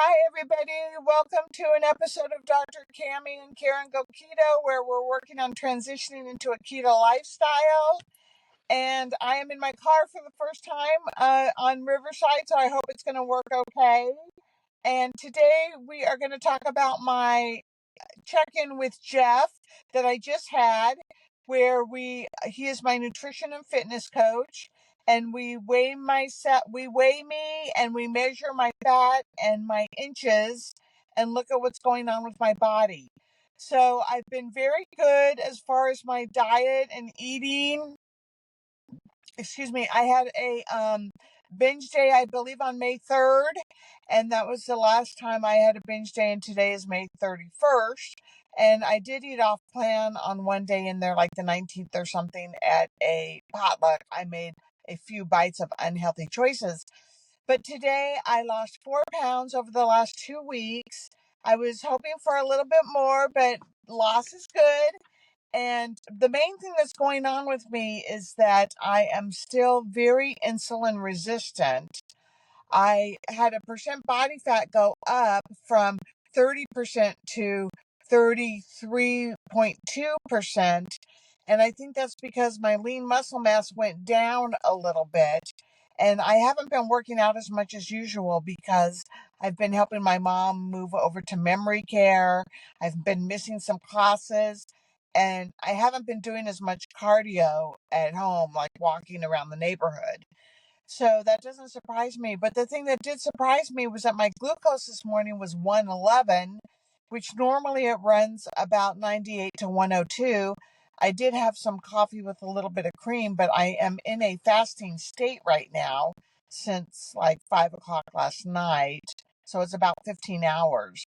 Hi, everybody. Welcome to an episode of Dr. Cammy and Karen Go Keto, where we're working on transitioning into a keto lifestyle. And I am in my car for the first time on Riverside, so I hope it's going to work okay. And today we are going to talk about my check-in with Jeff that I just had, where he is my nutrition and fitness coach, and we weigh me and we measure my fat and my inches and look at what's going on with my body. So I've been very good as far as my diet and eating. I had a binge day, I believe, on May 3rd, and that was the last time I had a binge day, and today is May 31st. And I did eat off plan on one day in there, like the 19th or something, at a potluck. I made a few bites of unhealthy choices. But today I lost 4 pounds over the last 2 weeks. I was hoping for a little bit more, but loss is good. And the main thing that's going on with me is that I am still very insulin resistant. I had a percent body fat go up from 30% to 33.2%. And I think that's because my lean muscle mass went down a little bit. And I haven't been working out as much as usual because I've been helping my mom move over to memory care. I've been missing some classes. And I haven't been doing as much cardio at home, like walking around the neighborhood. So that doesn't surprise me. But the thing that did surprise me was that my glucose this morning was 111, which normally it runs about 98 to 102. I did have some coffee with a little bit of cream, but I am in a fasting state right now since like 5 o'clock last night. So it's about 15 hours.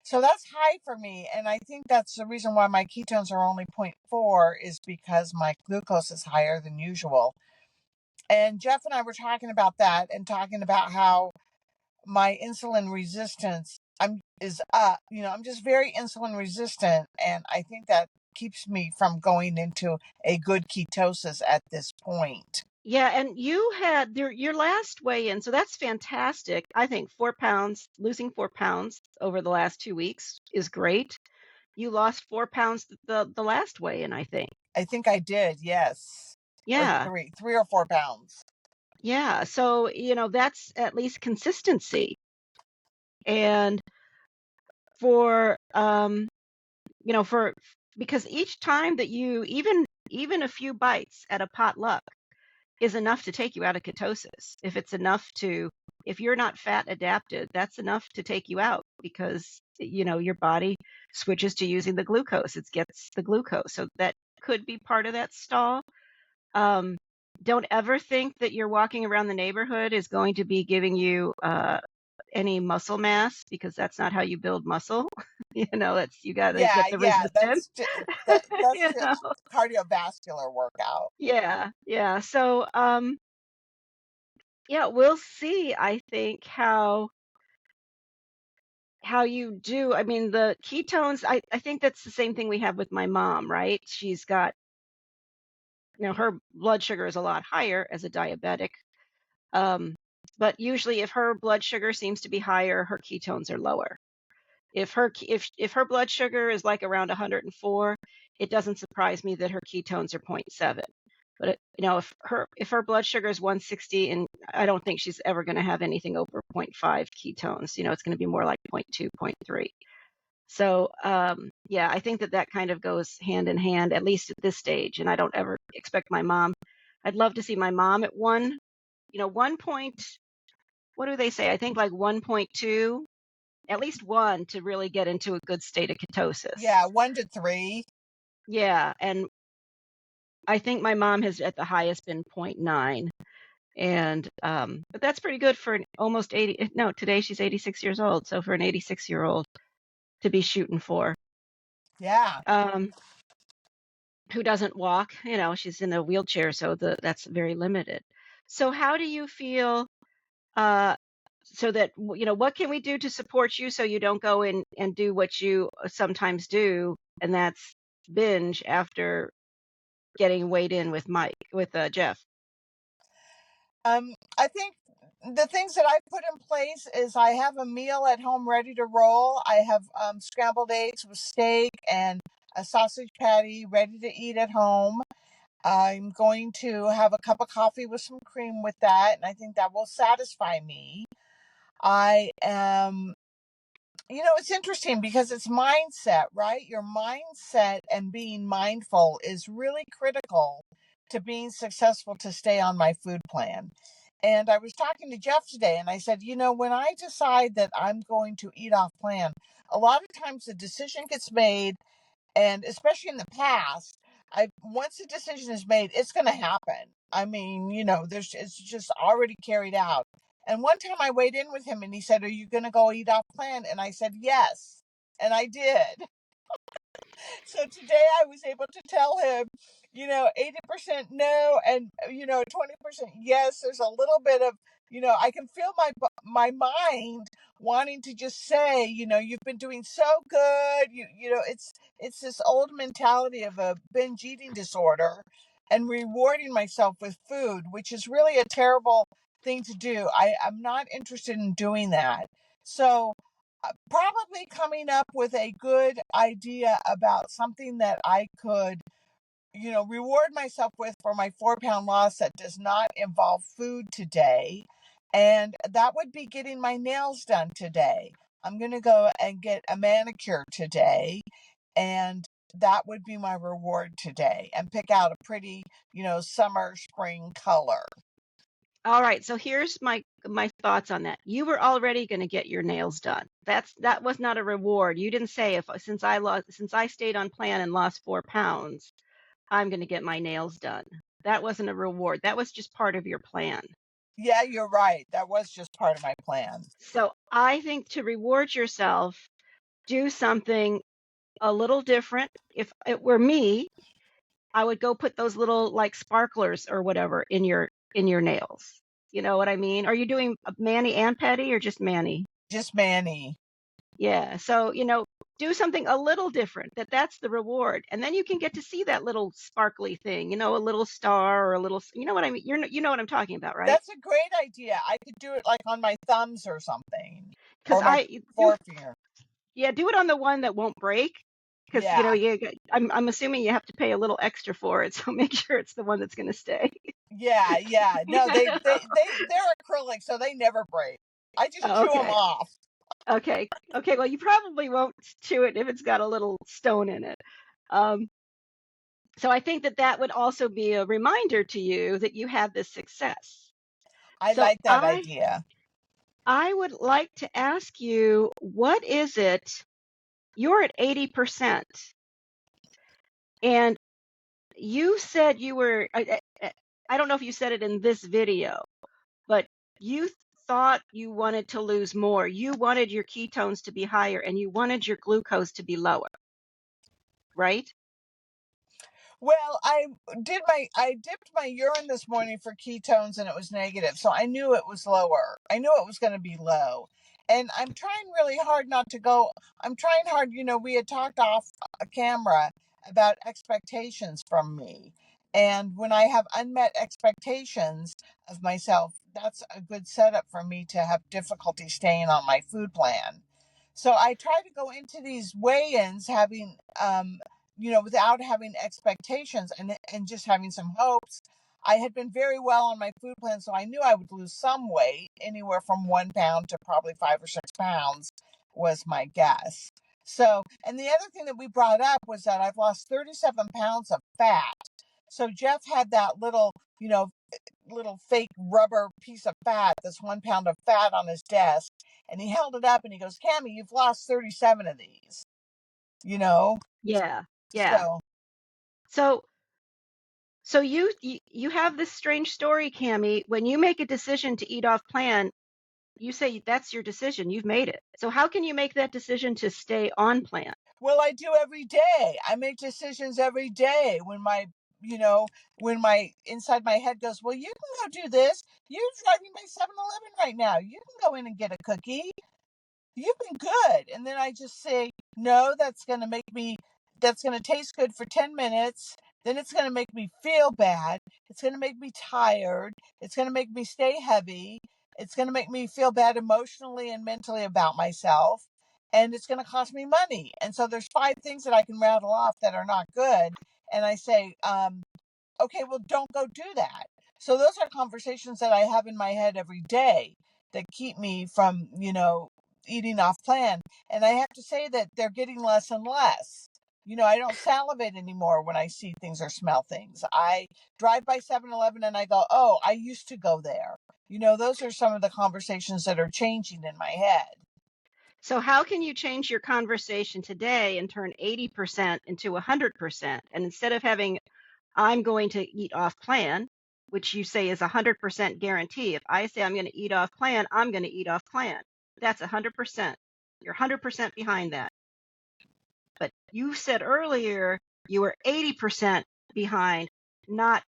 So that's high for me. And I think that's the reason why my ketones are only 0.4 is because my glucose is higher than usual. And Jeff and I were talking about that and talking about how my insulin resistance is up. I'm just very insulin resistant, and I think that keeps me from going into a good ketosis at this point. Yeah, and you had your last weigh-in, so that's fantastic. I think 4 pounds, losing 4 pounds over the last 2 weeks is great. You lost 4 pounds the last weigh-in, I think. I think I did, yes. Or Yeah, 3 or 4 pounds. yeah. So, that's at least consistency. And for for because each time that you even a few bites at a potluck is enough to take you out of ketosis. If you're not fat adapted, that's enough to take you out because, your body switches to using the glucose. It gets the glucose. So that could be part of that stall. Don't ever think that you're walking around the neighborhood is going to be giving you any muscle mass because that's not how you build muscle. You got to get the resistance. That's you know? just cardiovascular workout. Yeah. So, yeah, we'll see, I think, how you do. I mean, the ketones, I think that's the same thing we have with my mom, right? She's got, her blood sugar is a lot higher as a diabetic. But usually if her blood sugar seems to be higher, her ketones are lower. If her blood sugar is like around 104, it doesn't surprise me that her ketones are 0.7. But if her blood sugar is 160, and I don't think she's ever going to have anything over 0.5 ketones. It's going to be more like 0.2, 0.3. So yeah, I think that kind of goes hand in hand, at least at this stage. And I don't ever expect my mom. I'd love to see my mom at 1 point. What do they say? I think like 1.2, at least 1 to really get into a good state of ketosis. Yeah, 1 to 3. Yeah, and I think my mom has at the highest been 0.9. And but that's pretty good for an almost 80. No, today she's 86 years old. So for an 86-year-old to be shooting for. Yeah. Who doesn't walk, she's in a wheelchair, so that's very limited. So how do you feel so that, what can we do to support you so you don't go in and do what you sometimes do, and that's binge after getting weighed in with Jeff? I think the things that I put in place is I have a meal at home ready to roll. I have scrambled eggs with steak and a sausage patty ready to eat at home. I'm going to have a cup of coffee with some cream with that, and I think that will satisfy me. I am, it's interesting because it's mindset, right? Your mindset and being mindful is really critical to being successful to stay on my food plan. And I was talking to Jeff today and I said, when I decide that I'm going to eat off plan, a lot of times the decision gets made, and especially in the past, I once the decision is made, it's going to happen. I mean, it's just already carried out. And one time I weighed in with him and he said, "Are you going to go eat off plan?" And I said, "Yes." And I did. So today I was able to tell him, 80% no and 20% yes. There's a little bit of, I can feel my mind wanting to just say, you've been doing so good. It's this old mentality of a binge eating disorder and rewarding myself with food, which is really a terrible thing to do. I'm not interested in doing that. So probably coming up with a good idea about something that I could, reward myself with for my 4-pound loss that does not involve food today. And that would be getting my nails done today. I'm going to go and get a manicure today. And that would be my reward today, and pick out a pretty, summer, spring color. All right, so here's my thoughts on that. You were already going to get your nails done. That was not a reward. You didn't say, if since I stayed on plan and lost 4 pounds, I'm going to get my nails done. That wasn't a reward. That was just part of your plan. Yeah, you're right. That was just part of my plan. So I think to reward yourself, do something a little different. If it were me, I would go put those little like sparklers or whatever in your nails. You know what I mean? Are you doing mani and pedi or just mani? Just Manny. Yeah. So, do something a little different. That's the reward. And then you can get to see that little sparkly thing, a little star or a little, you know what I mean? You know what I'm talking about, right? That's a great idea. I could do it like on my thumbs or something, Because or my I do, forefinger. yeah, do it on the one that won't break. Because, Yeah, I'm assuming you have to pay a little extra for it. So make sure it's the one that's going to stay. yeah, yeah. No, they're acrylic, so they never break. I just chew them Okay. off. Okay. Okay. Well, you probably won't chew it if it's got a little stone in it. Um, so I think that would also be a reminder to you that you had this success. I So like that idea. I would like to ask you, what is it? You're at 80%, and you said you were, I don't know if you said it in this video, but you thought you wanted to lose more. You wanted your ketones to be higher and you wanted your glucose to be lower, right? Well, I dipped my urine this morning for ketones and it was negative. So I knew it was lower. I knew it was going to be low. And I'm trying really hard not to go. I'm trying hard, we had talked off a camera about expectations from me. And when I have unmet expectations of myself, that's a good setup for me to have difficulty staying on my food plan. So I try to go into these weigh-ins having without having expectations and just having some hopes. I had been very well on my food plan, so I knew I would lose some weight, anywhere from 1 pound to probably 5 or 6 pounds was my guess. So, and the other thing that we brought up was that I've lost 37 pounds of fat. So Jeff had that little fake rubber piece of fat, this 1 pound of fat on his desk, and he held it up and he goes, "Cammy, you've lost 37 of these, you know? Yeah. Yeah. So So so you have this strange story, Cammy. When you make a decision to eat off plan, you say that's your decision. You've made it. So how can you make that decision to stay on plan? well, I do every day. I make decisions every day when you know, when my inside my head goes, well, you can go do this. You're driving by 7-Eleven right now. You can go in and get a cookie. You've been good. And then I just say, no, that's going to taste good for 10 minutes. Then it's going to make me feel bad. It's going to make me tired. It's going to make me stay heavy. It's going to make me feel bad emotionally and mentally about myself. And it's going to cost me money. And so there's 5 things that I can rattle off that are not good. And I say, okay, well, don't go do that. So those are conversations that I have in my head every day that keep me from, eating off plan. And I have to say that they're getting less and less. I don't salivate anymore when I see things or smell things. I drive by 7-Eleven and I go, oh, I used to go there. Those are some of the conversations that are changing in my head. So how can you change your conversation today and turn 80% into 100%? And instead of having, I'm going to eat off plan, which you say is 100% guarantee. If I say I'm going to eat off plan, I'm going to eat off plan. That's 100%. You're 100% behind that. But you said earlier you were 80% behind not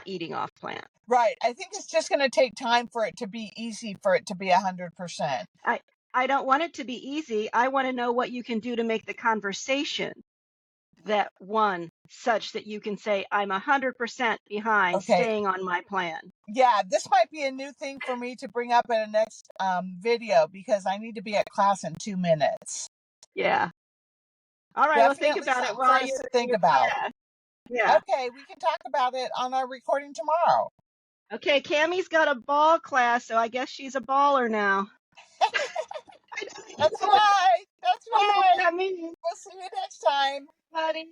eating off plan. Right. I think it's just going to take time for it to be easy, for it to be 100%. I don't want it to be easy. I want to know what you can do to make the conversation that one such that you can say, I'm 100% behind Okay. staying on my plan. Yeah, this might be a new thing for me to bring up in a next video because I need to be at class in 2 minutes. Yeah. All right. Well, think Definitely about it something for while us you're to in think your about. class. Yeah. Okay, we can talk about it on our recording tomorrow. Okay. Cammy's got a ball class, so I guess she's a baller now. That's right. That's I know what right. that means, We'll see you next time. buddy.